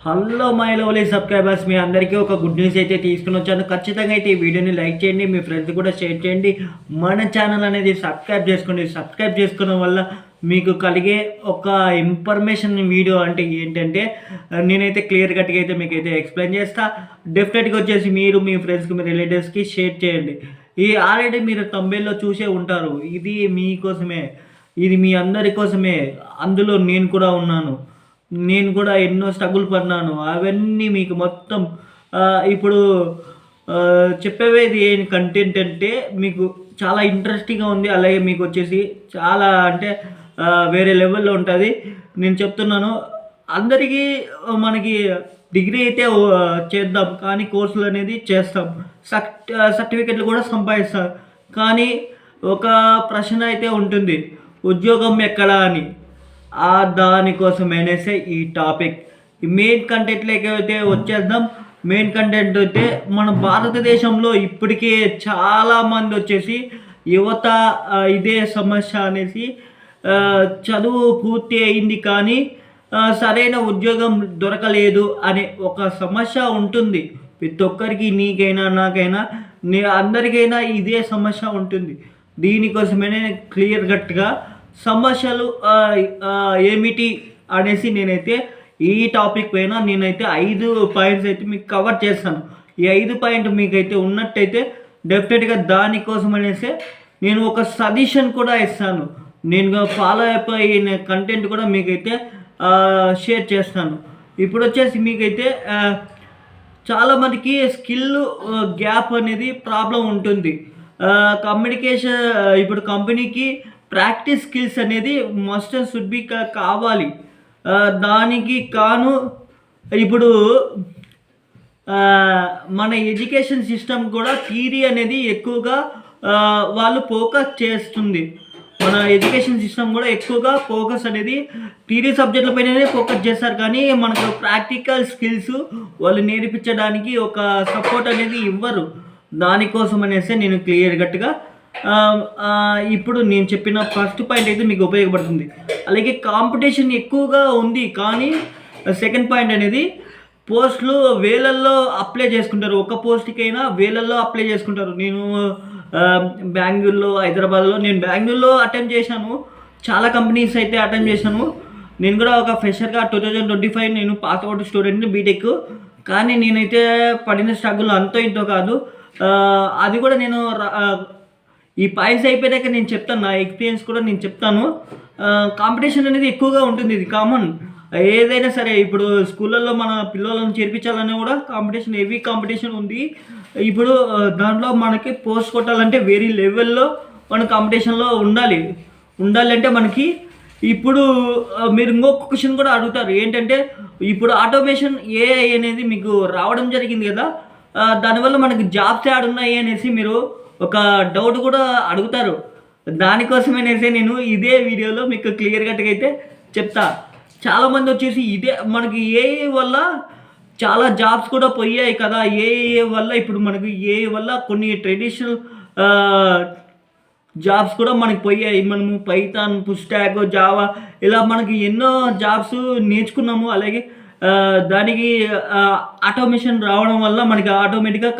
Hello my lovely subscribers, మీ అందరికీ ఒక good news అయితే తీసుకుని వచ్చాను. ఖచ్చితంగా అయితే ఈ వీడియోని లైక్ చేయండి, మీ ఫ్రెండ్స్ కూడా షేర్ చేయండి. మన ఛానల్ అనేది సబ్స్క్రైబ్ చేసుకోండి. సబ్స్క్రైబ్ చేసుకోవడం వల్ల మీకు కలిగే ఒక ఇన్ఫర్మేషన్ వీడియో అంటే ఏంటంటే, నేనైతే క్లియర్ కట్గా అయితే మీకు అయితే ఎక్స్ప్లెయిన్ చేస్తా. డెఫినెట్గా వచ్చేసి మీరు మీ ఫ్రెండ్స్కి, మీ రిలేటివ్స్కి షేర్ చేయండి. ఈ ఆల్రెడీ మీరు తమిళ్లో చూసే ఉంటారు. ఇది మీకోసమే, ఇది మీ అందరి కోసమే. అందులో నేను కూడా ఉన్నాను. నేను కూడా ఎన్నో స్ట్రగుల్ పడినాను. అవన్నీ మీకు మొత్తం ఇప్పుడు చెప్పేది ఏం కంటెంట్ అంటే మీకు చాలా ఇంట్రెస్టింగ్గా ఉంది. అలాగే మీకు వచ్చేసి చాలా అంటే వేరే లెవెల్లో ఉంటుంది. నేను చెప్తున్నాను, అందరికీ మనకి డిగ్రీ అయితే చేద్దాం, కానీ కోర్సులు అనేది చేస్తాం, సర్టిఫికెట్లు కూడా సంపాదిస్తాం. కానీ ఒక ప్రశ్న అయితే ఉంటుంది, ఉద్యోగం ఎక్కడా అని. దానికోసమనేసే ఈ టాపిక్. ఈ మెయిన్ కంటెంట్లోకి అయితే వచ్చేద్దాం. మెయిన్ కంటెంట్ అయితే మన భారతదేశంలో ఇప్పటికే చాలామంది వచ్చేసి యువత ఇదే సమస్య అనేసి చదువు పూర్తి అయింది కానీ సరైన ఉద్యోగం దొరకలేదు అనే ఒక సమస్య ఉంటుంది. ప్రతి ఒక్కరికి, నీకైనా నాకైనా అందరికైనా ఇదే సమస్య ఉంటుంది. దీనికోసమే క్లియర్ కట్గా సమస్యలు ఏమిటి అనేసి నేనైతే ఈ టాపిక్ పైన నేనైతే 5 పాయింట్స్ అయితే మీకు కవర్ చేస్తాను. ఈ 5 పాయింట్ మీకైతే ఉన్నట్టయితే డెఫినెట్గా దానికోసం అనేసి నేను ఒక సజెషన్ కూడా ఇస్తాను. నేను ఫాలో అయిపోయిన కంటెంట్ కూడా మీకైతే షేర్ చేస్తాను. ఇప్పుడు వచ్చేసి మీకైతే చాలామందికి స్కిల్ గ్యాప్ అనేది ప్రాబ్లం ఉంటుంది. కమ్యూనికేషన్ ఇప్పుడు కంపెనీకి ప్రాక్టీస్ స్కిల్స్ అనేది మస్ట్ అండ్ షుడ్ బి కావాలి. దానికి కాను ఇప్పుడు మన ఎడ్యుకేషన్ సిస్టమ్ కూడా థియరీ అనేది ఎక్కువగా వాళ్ళు ఫోకస్ చేస్తుంది. మన ఎడ్యుకేషన్ సిస్టమ్ కూడా ఎక్కువగా ఫోకస్ అనేది థియరీ సబ్జెక్టులపైనే ఫోకస్ చేస్తారు, కానీ మనకు ప్రాక్టికల్ స్కిల్స్ వాళ్ళు నేర్పించడానికి ఒక సపోర్ట్ అనేది ఇవ్వరు. దానికోసం అనేసి నేను క్లియర్ కట్గా ఇప్పుడు నేను చెప్పిన ఫస్ట్ పాయింట్ అయితే మీకు ఉపయోగపడుతుంది. అలాగే కాంపిటీషన్ ఎక్కువగా ఉంది, కానీ సెకండ్ పాయింట్ అనేది పోస్టులు వేలల్లో అప్లై చేసుకుంటారు. ఒక పోస్ట్కైనా వేలల్లో అప్లై చేసుకుంటారు. నేను బెంగళూరులో, హైదరాబాద్లో, నేను బెంగళూరులో అటెంప్ట్ చేశాను. చాలా కంపెనీస్ అయితే అటెంప్ట్ చేశాను. నేను కూడా ఒక ఫ్రెషర్గా 2025 నేను పాస్ అవుట్ స్టూడెంట్ని బీటెక్. కానీ నేనైతే పడిన స్ట్రగుల్ అంతో ఇంతో కాదు. అది కూడా నేను ఈ పాయింట్స్ అయిపోయాక నేను చెప్తాను, నా ఎక్స్పీరియన్స్ కూడా నేను చెప్తాను. కాంపిటీషన్ అనేది ఎక్కువగా ఉంటుంది, ఇది కామన్. ఏదైనా సరే ఇప్పుడు స్కూళ్ళల్లో మన పిల్లలను చేర్పించాలన్నా కూడా కాంపిటీషన్, హెవీ కాంపిటీషన్ ఉంది. ఇప్పుడు దాంట్లో మనకి పోస్ట్ కొట్టాలంటే వేరే లెవెల్లో మన కాంపిటీషన్లో ఉండాలంటే మనకి ఇప్పుడు మీరు ఇంకొక క్వశ్చన్ కూడా అడుగుతారు ఏంటంటే, ఇప్పుడు ఆటోమేషన్ ఏఐ అనేది మీకు రావడం జరిగింది కదా, దానివల్ల మనకి జాబ్స్ యాడ్ ఉన్నాయి అనేసి మీరు ఒక డౌట్ కూడా అడుగుతారు. దానికోసమనేసి నేను ఇదే వీడియోలో మీకు క్లియర్ కట్గా అయితే చెప్తా. చాలామంది వచ్చేసి ఇదే మనకి ఏఐ వల్ల చాలా జాబ్స్ కూడా పోయాయి కదా, ఏఐ వల్ల ఇప్పుడు మనకి ఏఐ వల్ల కొన్ని ట్రెడిషనల్ జాబ్స్ కూడా మనకి పోయాయి. మనము పైథాన్, ఫుల్ స్టాక్, జావా ఇలా మనకి ఎన్నో జాబ్స్ నేర్చుకున్నాము. అలాగే దానికి ఆటోమేషన్ రావడం వల్ల మనకి ఆటోమేటిక్గా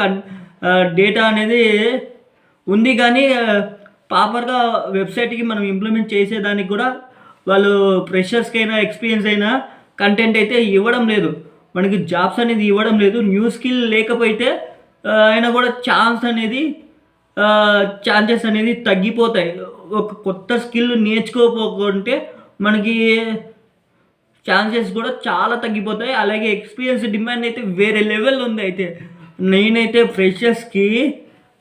డేటా అనేది ఉంది, కానీ ప్రాపర్గా వెబ్సైట్కి మనం ఇంప్లిమెంట్ చేసేదానికి కూడా వాళ్ళు ఫ్రెషర్స్కి అయినా ఎక్స్పీరియన్స్ అయినా కంటెంట్ అయితే ఇవ్వడం లేదు. మనకి జాబ్స్ అనేది ఇవ్వడం లేదు. న్యూ స్కిల్ లేకపోతే అయినా కూడా ఛాన్సెస్ అనేది తగ్గిపోతాయి. ఒక కొత్త స్కిల్ నేర్చుకోకపోతే మనకి ఛాన్సెస్ కూడా చాలా తగ్గిపోతాయి. అలాగే ఎక్స్పీరియన్స్ డిమాండ్ అయితే వేరే లెవెల్ ఉంది. అయితే నేనైతే ఫ్రెషర్స్కి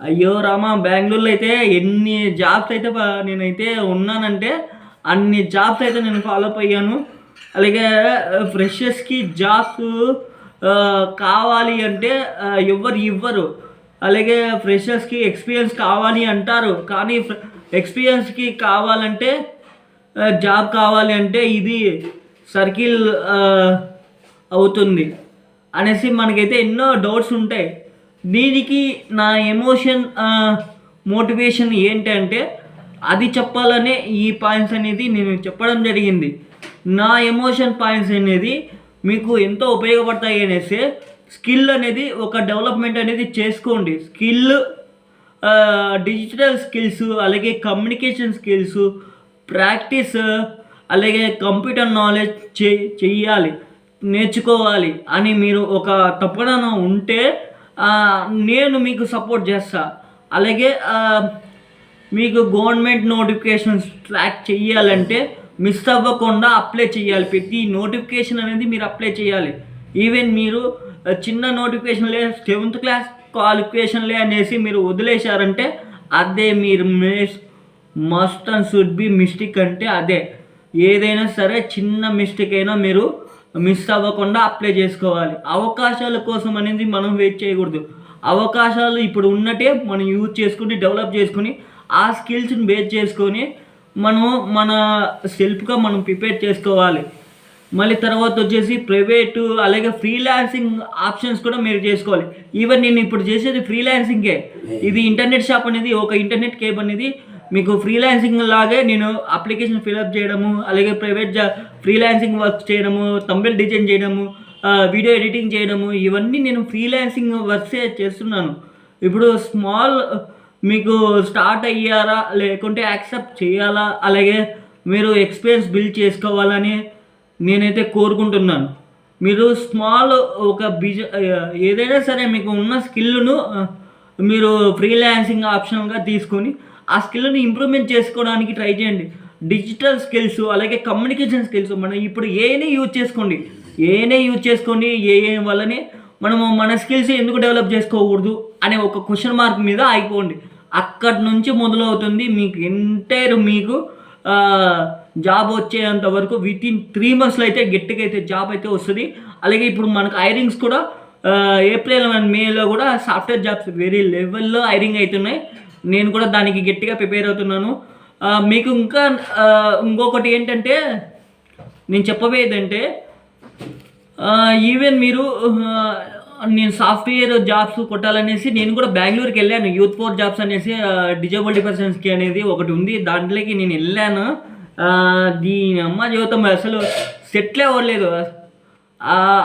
అయ్యో రామా, బెంగళూరులో అయితే ఎన్ని జాబ్స్ అయితే నేనైతే ఉన్నానంటే అన్ని జాబ్స్ అయితే నేను ఫాలో అప్ అయ్యాను. అలాగే ఫ్రెషర్స్కి జాబ్స్ కావాలి అంటే ఎవరు ఇవ్వరు. అలాగే ఫ్రెషర్స్కి ఎక్స్పీరియన్స్ కావాలి అంటారు, కానీ ఎక్స్పీరియన్స్కి కావాలంటే జాబ్ కావాలి అంటే ఇది సర్కిల్ అవుతుంది అనేసి మనకైతే ఎన్నో డౌట్స్ ఉంటాయి. దీనికి నా ఎమోషన్ మోటివేషన్ ఏంటంటే అది చెప్పాలనే ఈ పాయింట్స్ అనేది నేను చెప్పడం జరిగింది. నా ఎమోషన్ పాయింట్స్ అనేది మీకు ఎంతో ఉపయోగపడతాయి అనేసి స్కిల్ అనేది ఒక డెవలప్మెంట్ అనేది చేసుకోండి. స్కిల్ డిజిటల్ స్కిల్స్, అలాగే కమ్యూనికేషన్ స్కిల్స్, ప్రాక్టీస్, అలాగే కంప్యూటర్ నాలెడ్జ్ చెయ్యాలి, నేర్చుకోవాలి అని మీరు ఒక తపన ఉంటే నేను మీకు సపోర్ట్ చేస్తా. అలాగే మీకు గవర్నమెంట్ నోటిఫికేషన్స్ ట్రాక్ చేయాలంటే మిస్ అవ్వకుండా అప్లై చేయాలి. ప్రతి నోటిఫికేషన్ అనేది మీరు అప్లై చేయాలి. ఈవెన్ మీరు చిన్న నోటిఫికేషన్లే 7th క్లాస్ క్వాలిఫికేషన్లే అనేసి మీరు వదిలేశారంటే అదే మీరు must and should be mistake అంటే అదే. ఏదైనా సరే చిన్న మిస్టేక్ అయినా మీరు మిస్ అవ్వకుండా అప్లై చేసుకోవాలి. అవకాశాల కోసం అనేది మనం వెయిట్ చేయకూడదు. అవకాశాలు ఇప్పుడు ఉన్నట్టే మనం యూజ్ చేసుకుని డెవలప్ చేసుకుని ఆ స్కిల్స్ని బేస్ చేసుకొని మనం మన సెల్ఫ్గా మనం ప్రిపేర్ చేసుకోవాలి. మళ్ళీ తర్వాత వచ్చేసి ప్రైవేటు అలాగే ఫ్రీలాన్సింగ్ ఆప్షన్స్ కూడా మీరు చేసుకోవాలి. ఈవెన్ నేను ఇప్పుడు చేసేది ఫ్రీలాన్సింగే. ఇది ఇంటర్నెట్ షాప్ అనేది ఒక ఇంటర్నెట్ కేబ్ అనేది మీకు ఫ్రీలాన్సింగ్ లాగే నేను అప్లికేషన్ ఫిల్అప్ చేయడము, అలాగే ప్రైవేట్ ఫ్రీలాన్సింగ్ వర్క్ చేయడము, థంబ్నెయిల్ డిజైన్ చేయడము, వీడియో ఎడిటింగ్ చేయడము, ఇవన్నీ నేను ఫ్రీలాన్సింగ్ వర్క్సే చేస్తున్నాను. ఇప్పుడు స్మాల్ మీకు స్టార్ట్ అయ్యారా లేకుంటే యాక్సెప్ట్ చేయాలా, అలాగే మీరు ఎక్స్పీరియన్స్ బిల్డ్ చేసుకోవాలని నేనైతే కోరుకుంటున్నాను. మీరు స్మాల్ ఒక ఏదైనా సరే మీకు ఉన్న స్కిల్ను మీరు ఫ్రీలాన్సింగ్ ఆప్షన్గా తీసుకొని ఆ స్కిల్ని ఇంప్రూవ్మెంట్ చేసుకోవడానికి ట్రై చేయండి. డిజిటల్ స్కిల్స్ అలాగే కమ్యూనికేషన్ స్కిల్స్ మనం ఇప్పుడు ఏఐనే యూజ్ చేసుకోండి. ఏఐ వల్లనే మనము మన స్కిల్స్ ఎందుకు డెవలప్ చేసుకోకూడదు అనే ఒక క్వశ్చన్ మార్క్ మీద ఆగిపోండి. అక్కడి నుంచి మొదలవుతుంది మీకు ఎంటైర్ మీకు జాబ్ వచ్చేంత వరకు వితిన్ 3 monthsలో అయితే గట్టిగా అయితే జాబ్ అయితే వస్తుంది. అలాగే ఇప్పుడు మనకు హైరింగ్స్ కూడా ఏప్రిల్ అండ్ మేలో కూడా సాఫ్ట్వేర్ జాబ్స్ వెరీ లెవెల్లో హైరింగ్ అవుతున్నాయి. నేను కూడా దానికి గట్టిగా ప్రిపేర్ అవుతున్నాను. మీకు ఇంకా ఇంకొకటి ఏంటంటే నేను చెప్పబోయేదంటే ఈవెన్ మీరు నేను సాఫ్ట్వేర్ జాబ్స్ కొట్టాలనేసి నేను కూడా బెంగళూరుకి వెళ్ళాను. యూత్ ఫోర్ జాబ్స్ అనేసి డిజేబుల్డ్ పర్సన్స్కి అనేది ఒకటి ఉంది. దాంట్లోకి నేను వెళ్ళాను. దీని అమ్మ జీవితం అసలు సెటిల్ అవ్వలేదు.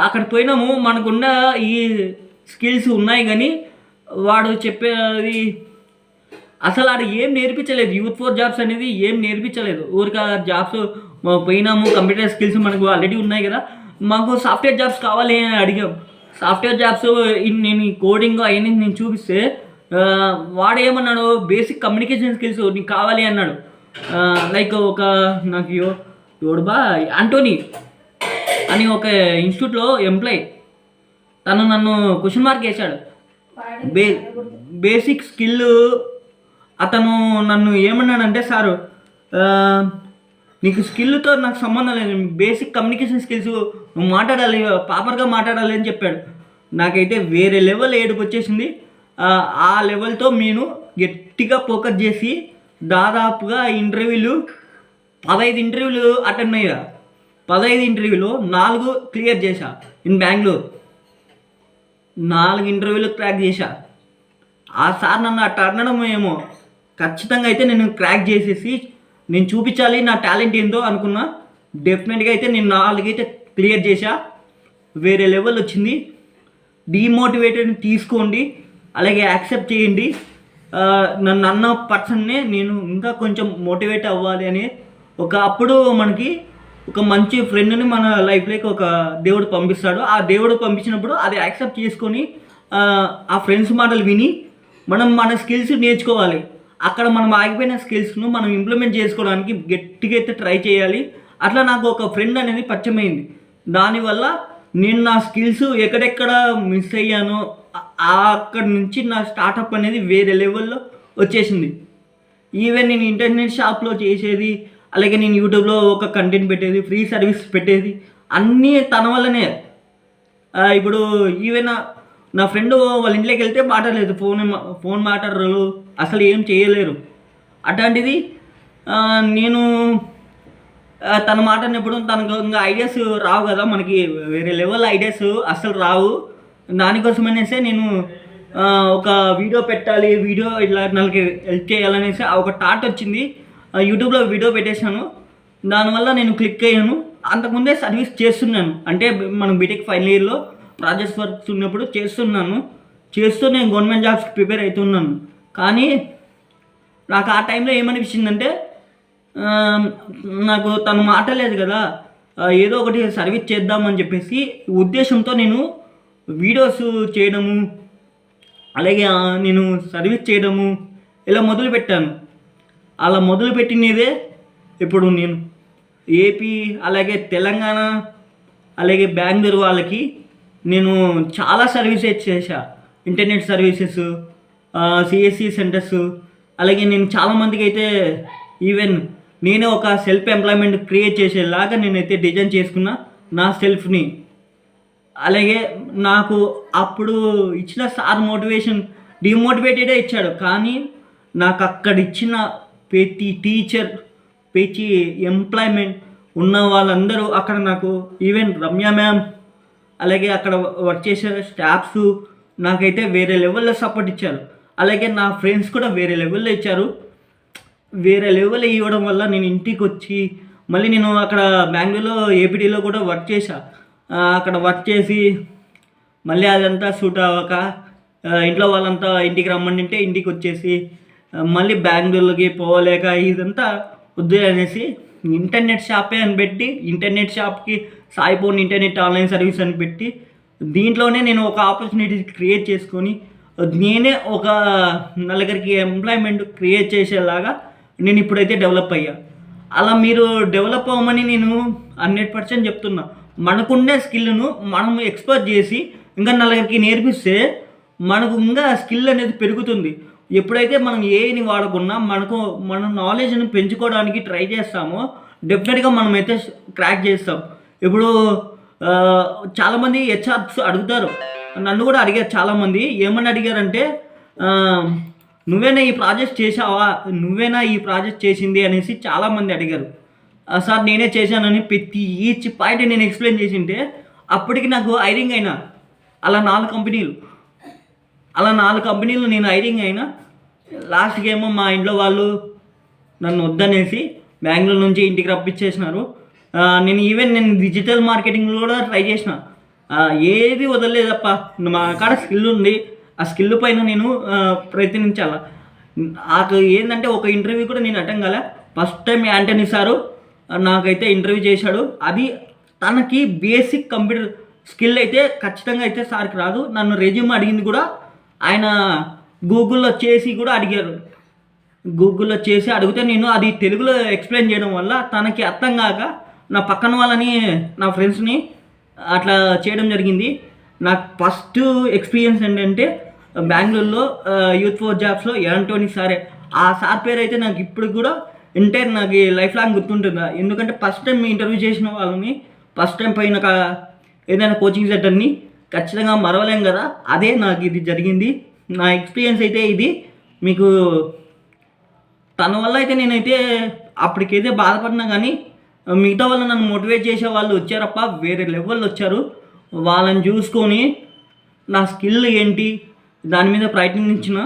అక్కడ పోయినాము, మనకున్న ఈ స్కిల్స్ ఉన్నాయి కానీ వాడు చెప్పేది అసలు ఆడ ఏం నేర్పించలేదు. యూత్ ఫోర్ జాబ్స్ అనేది ఏం నేర్పించలేదు. ఊరిక జాబ్స్ పోయినాము, కంప్యూటర్ స్కిల్స్ మనకు ఆల్రెడీ ఉన్నాయి కదా, మాకు సాఫ్ట్వేర్ జాబ్స్ కావాలి అని అడిగాం. సాఫ్ట్వేర్ జాబ్స్ నేను కోడింగ్ అవన్నీ నేను చూపిస్తే వాడు ఏమన్నాడు, బేసిక్ కమ్యూనికేషన్ స్కిల్స్ నీకు కావాలి అన్నాడు. లైక్ ఒక నాకు ఎవడుబా ఆంటోనీ అని ఒక ఇన్స్టిట్యూట్లో ఎంప్లాయ్, తను నన్ను క్వశ్చన్ మార్క్ వేశాడు. బేసిక్ స్కిల్ అతను నన్ను ఏమన్నాడంటే, సారు నీకు స్కిల్తో నాకు సంబంధం లేదు, బేసిక్ కమ్యూనికేషన్ స్కిల్స్ నువ్వు మాట్లాడాలి, ప్రాపర్గా మాట్లాడాలి అని చెప్పాడు. నాకైతే వేరే లెవెల్ ఏడుపు వచ్చేసింది. ఆ లెవెల్తో నేను గట్టిగా ఫోకస్ చేసి దాదాపుగా 15 ఇంటర్వ్యూలు అటెండ్ అయ్యా. 15 ఇంటర్వ్యూలో 4 క్లియర్ చేశా. ఇన్ బెంగళూరు 4 ఇంటర్వ్యూలు క్రాక్ చేశా. ఆ సార్ నన్ను అట్ట అనడం ఏమో, ఖచ్చితంగా అయితే నేను క్రాక్ చేసేసి నేను చూపించాలి నా టాలెంట్ ఏందో అనుకున్నా. డెఫినెట్గా అయితే నేను 4 అయితే క్లియర్ చేశా. వేరే లెవెల్ వచ్చింది. డీమోటివేటెడ్ తీసుకోండి, అలాగే యాక్సెప్ట్ చేయండి. నన్ను అన్న పర్సన్నే నేను ఇంకా కొంచెం మోటివేట్ అవ్వాలి అని అప్పుడు మనకి ఒక మంచి ఫ్రెండ్ని మన లైఫ్లోకి ఒక దేవుడు పంపిస్తాడు. ఆ దేవుడు పంపించినప్పుడు అది యాక్సెప్ట్ చేసుకొని ఆ ఫ్రెండ్స్ మాటలు విని మనం మన స్కిల్స్ నేర్చుకోవాలి. అక్కడ మనం ఆగిపోయిన స్కిల్స్ను మనం ఇంప్లిమెంట్ చేసుకోవడానికి గట్టిగా అయితే ట్రై చేయాలి. అట్లా నాకు ఒక ఫ్రెండ్ అనేది పరిచయమైంది. దానివల్ల నేను నా స్కిల్స్ ఎక్కడెక్కడ మిస్ అయ్యానో అక్కడి నుంచి నా స్టార్టప్ అనేది వేరే లెవెల్లో వచ్చేసింది. ఈవెన్ నేను ఇంటర్నెట్ షాప్లో చేసేది, అలాగే నేను యూట్యూబ్లో ఒక కంటెంట్ పెట్టేది, ఫ్రీ సర్వీస్ పెట్టేది, అన్నీ తన వల్లనే. ఇప్పుడు ఈవెన్ నా ఫ్రెండ్ వాళ్ళ ఇంట్లోకి వెళ్తే మాట్లాడలేదు, ఫోన్ మాట్లాడరు, అసలు ఏం చేయలేరు. అట్లాంటిది నేను తన మాట్లాడినప్పుడు తనకు ఇంకా ఐడియాస్ రావు కదా, మనకి వేరే లెవెల్ ఐడియాస్ అసలు రావు. దానికోసమనేసే నేను ఒక వీడియో పెట్టాలి, వీడియో ఇట్లా నన్ను హెల్ప్ చేయాలనేసి ఒక థాట్ వచ్చింది. యూట్యూబ్లో వీడియో పెట్టేశాను. దానివల్ల నేను క్లిక్ అయ్యాను. అంతకుముందే సర్వీస్ చేస్తున్నాను. అంటే మనం బీటెక్ ఫైనల్ ఇయర్లో ప్రాజెక్ట్స్ వర్క్స్ ఉన్నప్పుడు చేస్తూ నేను గవర్నమెంట్ జాబ్స్కి ప్రిపేర్ అవుతున్నాను. కానీ నాకు ఆ టైంలో ఏమనిపించిందంటే నాకు తను మాటలేదు కదా, ఏదో ఒకటి సర్వీస్ చేద్దామని చెప్పేసి ఉద్దేశంతో నేను వీడియోస్ చేయడము, అలాగే నేను సర్వీస్ చేయడము ఇలా మొదలుపెట్టాను. అలా మొదలుపెట్టినదే ఇప్పుడు నేను ఏపీ, అలాగే తెలంగాణ, అలాగే బెంగళూరు వాళ్ళకి నేను చాలా సర్వీసెస్ చేశా. ఇంటర్నెట్ సర్వీసెస్, సిఎస్సి సెంటర్స్, అలాగే నేను చాలామందికి అయితే ఈవెన్ నేనే ఒక సెల్ఫ్ ఎంప్లాయ్మెంట్ క్రియేట్ చేసేలాగా నేనైతే డిజైన్ చేసుకున్నా నా సెల్ఫ్ని. అలాగే నాకు అప్పుడు ఇచ్చిన సార్ మోటివేషన్ డిమోటివేటెడే ఇచ్చాడు, కానీ నాకు అక్కడ ఇచ్చిన ప్రతి టీచర్, ప్రతి ఎంప్లాయ్మెంట్ ఉన్న వాళ్ళందరూ అక్కడ నాకు, ఈవెన్ రమ్య మ్యామ్, అలాగే అక్కడ వర్క్ చేసే స్టాఫ్స్ నాకైతే వేరే లెవెల్లో సపోర్ట్ ఇచ్చారు. అలాగే నా ఫ్రెండ్స్ కూడా వేరే లెవెల్లో ఇచ్చారు. వేరే లెవెల్లో ఇవ్వడం వల్ల నేను ఇంటికి వచ్చి మళ్ళీ నేను అక్కడ బెంగళూరులో ఏపీడీలో కూడా వర్క్ చేశా. అక్కడ వర్క్ చేసి మళ్ళీ అదంతా సూట్ అవ్వక ఇంట్లో వాళ్ళంతా ఇంటికి రమ్మంటే ఇంటికి వచ్చేసి మళ్ళీ బెంగళూరులోకి పోలేక ఇదంతా వద్దు అనేసి ఇంటర్నెట్ షాపే అని పెట్టి, ఇంటర్నెట్ షాప్కి సాయిపోన్ ఇంటర్నెట్ ఆన్లైన్ సర్వీస్ అని పెట్టి దీంట్లోనే నేను ఒక ఆపర్చునిటీ క్రియేట్ చేసుకొని నేనే ఒక నలుగురికి ఎంప్లాయ్మెంట్ క్రియేట్ చేసేలాగా నేను ఇప్పుడైతే డెవలప్ అయ్యా. అలా మీరు డెవలప్ అవ్వమని నేను 100% చెప్తున్నా. మనకుండే స్కిల్ను మనం ఎక్స్పర్ట్ చేసి ఇంకా నలుగురికి నేర్పిస్తే మనకు ఇంకా స్కిల్ అనేది పెరుగుతుంది. ఎప్పుడైతే మనం ఏని వాడకుండా మన నాలెడ్జ్ని పెంచుకోవడానికి ట్రై చేస్తామో డెఫినెట్గా మనమైతే క్రాక్ చేస్తాం. ఇప్పుడు చాలామంది హెచ్ఆర్స్ అడుగుతారు, నన్ను కూడా అడిగారు చాలామంది. ఏమని అడిగారంటే నువ్వేనా ఈ ప్రాజెక్ట్ చేసావా, నువ్వేనా ఈ ప్రాజెక్ట్ చేసింది అనేసి చాలామంది అడిగారు. సార్ నేనే చేశానని ప్రతి ఈచ్ పాయింట్ నేను ఎక్స్ప్లెయిన్ చేసింటే అప్పటికి నాకు హైరింగ్ అయినా అలా 4 కంపెనీలు నేను హైరింగ్ అయినా. లాస్ట్కి ఏమో మా ఇంట్లో వాళ్ళు నన్ను వద్దనేసి బెంగళూరు నుంచి ఇంటికి రప్పించేసినారు. నేను డిజిటల్ మార్కెటింగ్లో కూడా ట్రై చేసిన, ఏది వదలలేదప్ప. మా కాడ స్కిల్ ఉంది, ఆ స్కిల్ పైన నేను ప్రయత్నించాల. నాకు ఏంటంటే ఒక ఇంటర్వ్యూ కూడా నేను అటెండ్ కాలే. ఫస్ట్ టైం యాంటనీ సారు నాకైతే ఇంటర్వ్యూ చేశాడు. అది తనకి బేసిక్ కంప్యూటర్ స్కిల్ అయితే ఖచ్చితంగా అయితే సార్కి రాదు. నన్ను రెజ్యూమ్ అడిగింది కూడా ఆయన గూగుల్లో చేసి కూడా అడిగారు. గూగుల్లో చేసి అడిగితే నేను అది తెలుగులో ఎక్స్ప్లెయిన్ చేయడం వల్ల తనకి అర్థం కాక నా పక్కన వాళ్ళని, నా ఫ్రెండ్స్ని అట్లా చేయడం జరిగింది. నాకు ఫస్ట్ ఎక్స్పీరియన్స్ ఏంటంటే బెంగళూరులో యూత్ ఫోర్ జాబ్స్లో యాంటోనీ సారే. ఆ సార్ పేరు అయితే నాకు ఇప్పుడు కూడా నాకు లైఫ్ లాంగ్ గుర్తుంటుందా. ఎందుకంటే ఫస్ట్ టైం ఇంటర్వ్యూ చేసిన వాళ్ళని, ఫస్ట్ టైం పైన ఏదైనా కోచింగ్ సెంటర్ని ఖచ్చితంగా మరవలేం కదా. అదే నాకు ఇది జరిగింది. నా ఎక్స్పీరియన్స్ అయితే ఇది. మీకు తన వల్ల అయితే నేనైతే అప్పటికైతే బాధపడినా, కానీ మిగతా వాళ్ళు నన్ను మోటివేట్ చేసే వాళ్ళు వచ్చారప్ప, వేరే లెవెల్లో వచ్చారు. వాళ్ళని చూసుకొని నా స్కిల్ ఏంటి దాని మీద ప్రయత్నించిన.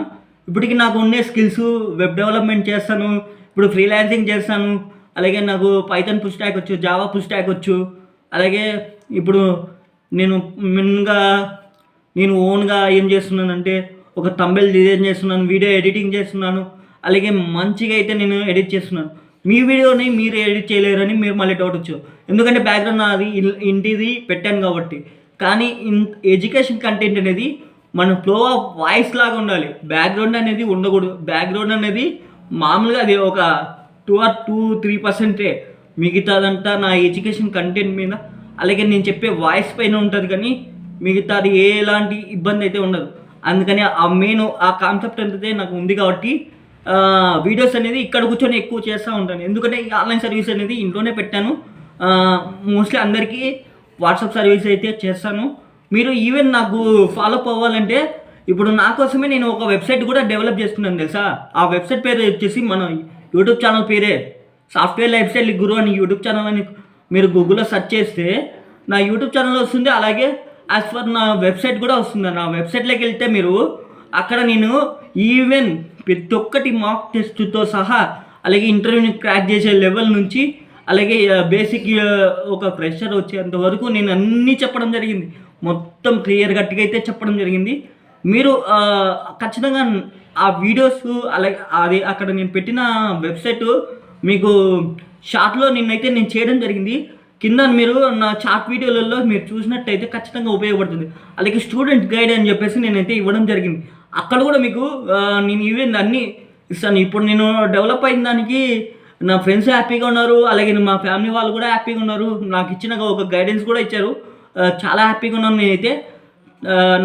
ఇప్పటికి నాకు ఉండే స్కిల్స్, వెబ్ డెవలప్మెంట్ చేస్తాను, ఇప్పుడు ఫ్రీలాన్సింగ్ చేస్తాను, అలాగే నాకు పైథాన్ ఫుల్ స్టాక్ వచ్చు, జావా ఫుల్ స్టాక్ వచ్చు. అలాగే ఇప్పుడు నేను ఓన్గా ఏం చేస్తున్నానంటే ఒక థంబ్నెయిల్ డిజైన్ చేస్తున్నాను, వీడియో ఎడిటింగ్ చేస్తున్నాను, అలాగే మంచిగా అయితే నేను ఎడిట్ చేస్తున్నాను. మీ వీడియోని మీరు ఎడిట్ చేయలేరని మీరు మళ్ళీ డౌట్ వచ్చు, ఎందుకంటే బ్యాక్గ్రౌండ్ అది ఇంటిది పెట్టాను కాబట్టి. కానీ ఎడ్యుకేషన్ కంటెంట్ అనేది మన ఫ్లో ఆఫ్ వాయిస్ లాగా ఉండాలి, బ్యాక్గ్రౌండ్ అనేది ఉండకూడదు. బ్యాక్గ్రౌండ్ అనేది మామూలుగా అది ఒక 2-3%. మిగతాదంతా నా ఎడ్యుకేషన్ కంటెంట్ మీద, అలాగే నేను చెప్పే వాయిస్ పైన ఉంటుంది, కానీ మిగతాది ఎలాంటి ఇబ్బంది అయితే ఉండదు. అందుకని ఆ కాన్సెప్ట్ అంతే నాకు ఉంది కాబట్టి వీడియోస్ అనేది ఇక్కడ కూర్చొని ఎక్కువ చేస్తూ ఉంటాను. ఎందుకంటే ఈ ఆన్లైన్ సర్వీస్ అనేది ఇంట్లోనే పెట్టాను. మోస్ట్లీ అందరికీ వాట్సాప్ సర్వీస్ అయితే చేస్తాను. మీరు ఈవెన్ నాకు ఫాలోఅప్ అవ్వాలంటే ఇప్పుడు నా కోసమే నేను ఒక వెబ్సైట్ కూడా డెవలప్ చేసుకున్నాను తెలుసా. ఆ వెబ్సైట్ పేరు వచ్చేసి మన యూట్యూబ్ ఛానల్ పేరే సాఫ్ట్వేర్ లైఫ్ స్టైల్ గురు అని యూట్యూబ్ ఛానల్ అని మీరు గూగుల్లో సెర్చ్ చేస్తే నా యూట్యూబ్ ఛానల్ వస్తుంది. అలాగే యాజ్ ఫర్ నా వెబ్సైట్ కూడా వస్తుంది. నా వెబ్సైట్లోకి వెళ్తే మీరు అక్కడ నేను ఈవెన్ ప్రతి ఒక్కటి మాక్ టెస్ట్తో సహా, అలాగే ఇంటర్వ్యూని క్రాక్ చేసే లెవెల్ నుంచి, అలాగే బేసిక్ ఒక ఫ్రెషర్ వచ్చేంత వరకు నేను అన్నీ చెప్పడం జరిగింది. మొత్తం క్లియర్ కట్గా అయితే చెప్పడం జరిగింది. మీరు ఖచ్చితంగా ఆ వీడియోస్ అలాగే అది అక్కడ నేను పెట్టిన వెబ్సైట్ మీకు షార్ట్లో నేను చేయడం జరిగింది. కింద మీరు నా చాట్ వీడియోలలో మీరు చూసినట్టయితే ఖచ్చితంగా ఉపయోగపడుతుంది. అలాగే స్టూడెంట్ గైడ్ అని చెప్పేసి నేనైతే ఇవ్వడం జరిగింది. అక్కడ కూడా మీకు నేను ఈవెన్ అన్నీ ఇస్తాను. ఇప్పుడు నేను డెవలప్ అయిన దానికి నా ఫ్రెండ్స్ హ్యాపీగా ఉన్నారు, అలాగే మా ఫ్యామిలీ వాళ్ళు కూడా హ్యాపీగా ఉన్నారు. నాకు ఇచ్చిన ఒక గైడెన్స్ కూడా ఇచ్చారు. చాలా హ్యాపీగా ఉన్నాను నేనైతే.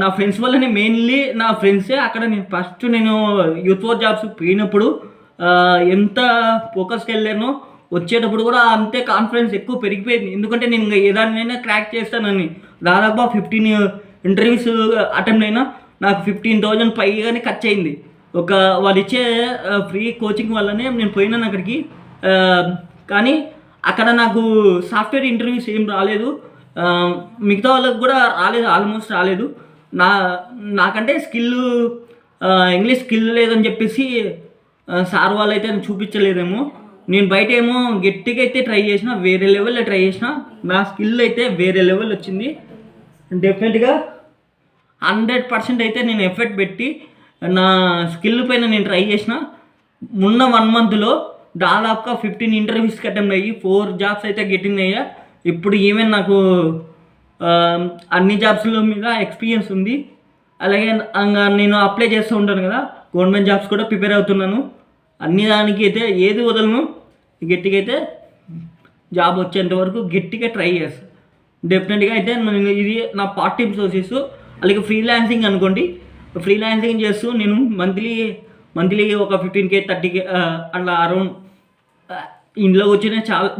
నా ఫ్రెండ్స్ వల్లనే, మెయిన్లీ నా ఫ్రెండ్సే. అక్కడ నేను ఫస్ట్ యూత్ ఫర్ జాబ్స్ పోయినప్పుడు ఎంత ఫోకస్కి వెళ్ళానో వచ్చేటప్పుడు కూడా అంతే కాన్ఫిడెన్స్ ఎక్కువ పెరిగిపోయింది. ఎందుకంటే నేను ఏదాన్నైనా క్రాక్ చేస్తానని. దాదాపు 15 ఇంటర్వ్యూస్ అటెంప్ట్ అయినా నాకు 15,000 పైగానే ఖర్చు అయింది. వాళ్ళు ఇచ్చే ఫ్రీ కోచింగ్ వల్లనే నేను పోయినాను అక్కడికి. కానీ అక్కడ నాకు సాఫ్ట్వేర్ ఇంటర్వ్యూస్ ఏం రాలేదు, మిగతా వాళ్ళకి కూడా రాలేదు, ఆల్మోస్ట్ రాలేదు. నాకంటే ఇంగ్లీష్ స్కిల్ లేదని చెప్పేసి సార్ వాళ్ళు అయితే చూపించలేదేమో. నేను బయట ఏమో గట్టిగా అయితే ట్రై చేసిన, వేరే లెవెల్లో ట్రై చేసిన. నా స్కిల్ అయితే వేరే లెవెల్ వచ్చింది. డెఫినెట్గా 100% అయితే నేను ఎఫర్ట్ పెట్టి నా స్కిల్ పైన నేను ట్రై చేసిన. మొన్న 1 మంత్లో దాదాపుగా 15 ఇంటర్వ్యూస్కి అటెంప్ట్ అయ్యి 4 జాబ్స్ అయితే గెటింగ్ అయ్యా. ఇప్పుడు ఈవెన్ నాకు అన్ని జాబ్స్ల మీద ఎక్స్పీరియన్స్ ఉంది. అలాగే నేను అప్లై చేస్తూ ఉంటాను కదా, గవర్నమెంట్ జాబ్స్ కూడా ప్రిపేర్ అవుతున్నాను. అన్ని దానికి అయితే ఏది వదలను, గట్టిగా అయితే జాబ్ వచ్చేంత వరకు గట్టిగా ట్రై చేస్తాను. డెఫినెట్గా అయితే ఇది నా పార్ట్ టైం సోర్సెస్. అలాగే ఫ్రీలాన్సింగ్ అనుకోండి, ఫ్రీలాన్సింగ్ చేస్తూ నేను మంత్లీ ఒక 15K 30K అట్లా అరౌండ్ ఇంట్లో వచ్చినా చాలా,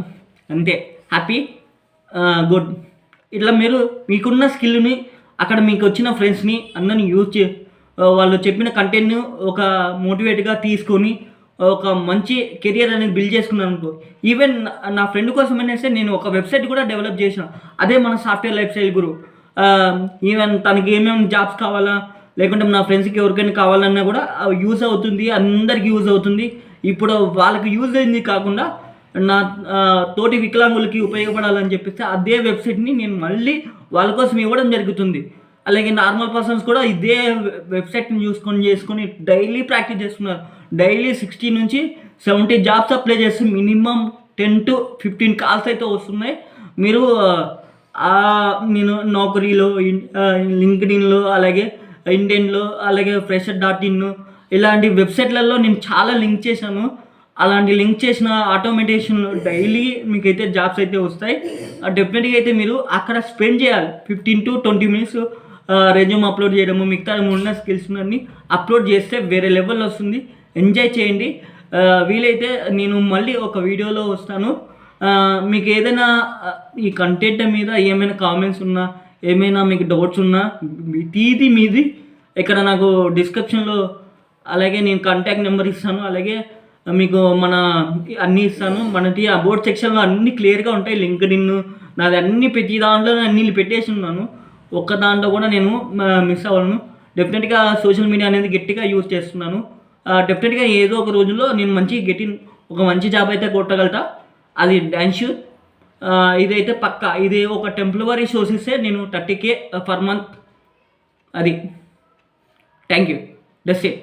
అంతే హ్యాపీ, గుడ్. ఇట్లా మీకున్న స్కిల్ని అక్కడ మీకు వచ్చిన ఫ్రెండ్స్ని అందరిని వాళ్ళు చెప్పిన కంటెంట్ను ఒక మోటివేట్గా తీసుకొని ఒక మంచి కెరియర్ అనేది బిల్డ్ చేసుకున్నాను అనుకో. ఈవెన్ నా ఫ్రెండ్ కోసం అనేసి నేను ఒక వెబ్సైట్ కూడా డెవలప్ చేసిన, అదే మన సాఫ్ట్వేర్ లైఫ్ స్టైల్ గురు. ఈవెన్ తనకి ఏమేమి జాబ్స్ కావాలా, లేకుంటే నా ఫ్రెండ్స్కి ఎవరికైనా కావాలన్నా కూడా యూజ్ అవుతుంది, అందరికీ యూజ్ అవుతుంది. ఇప్పుడు వాళ్ళకి యూజ్ అయింది కాకుండా నా తోటి వికలాంగులకి ఉపయోగపడాలని చెప్పేసి అదే వెబ్సైట్ని నేను మళ్ళీ వాళ్ళ కోసం ఇవ్వడం జరుగుతుంది. అలాగే నార్మల్ పర్సన్స్ కూడా ఇదే వెబ్సైట్ని చేసుకొని డైలీ ప్రాక్టీస్ చేస్తున్నారు. డైలీ 60 నుంచి 70 జాబ్స్ అప్లై చేసి మినిమం 10 to 15 కాల్స్ అయితే వస్తున్నాయి. మీరు నేను నౌకరీలో, లింక్డ్ఇన్లో, అలాగే ఇండియన్లో, అలాగే ఫ్రెషర్.in ఇలాంటి వెబ్సైట్లలో నేను చాలా లింక్ చేశాను. అలాంటి లింక్ చేసిన ఆటోమేటేషన్ డైలీ మీకైతే జాబ్స్ అయితే వస్తాయి. డెఫినెట్గా అయితే మీరు అక్కడ స్పెండ్ చేయాలి 15 to 20 మినిట్స్. రెజ్యూమ్ అప్లోడ్ చేయడము, మిగతా ఉన్న స్కిల్స్ అన్నీ అప్లోడ్ చేస్తే వేరే లెవెల్లో వస్తుంది. ఎంజాయ్ చేయండి. వీలైతే నేను మళ్ళీ ఒక వీడియోలో వస్తాను. మీకు ఏదైనా ఈ కంటెంట్ మీద ఏమైనా కామెంట్స్ ఉన్నా, ఏమైనా మీకు డౌట్స్ ఉన్నా మీది ఇక్కడ నాకు డిస్క్రిప్షన్లో, అలాగే నేను కాంటాక్ట్ నెంబర్ ఇస్తాను, అలాగే మీకు అన్నీ ఇస్తాను. మనకి అబౌట్ సెక్షన్లో అన్నీ క్లియర్గా ఉంటాయి. లింక్డ్ఇన్ నాది అన్నీ ప్రతి దాంట్లో అన్నీ పెట్టేసి ఉన్నాను. ఒక్క దాంట్లో కూడా నేను మిస్ అవ్వను. డెఫినెట్గా సోషల్ మీడియా అనేది గట్టిగా యూజ్ చేస్తున్నాను. డెఫినెట్గా ఏదో ఒక రోజుల్లో నేను ఒక మంచి జాబ్ అయితే కొట్టగలుగుతా. అది డాన్స్ షూర్. ఇదైతే పక్కా. ఇది ఒక టెంపరరీ సోర్సెసే. నేను 30K per month. అది. Thank you. That's it.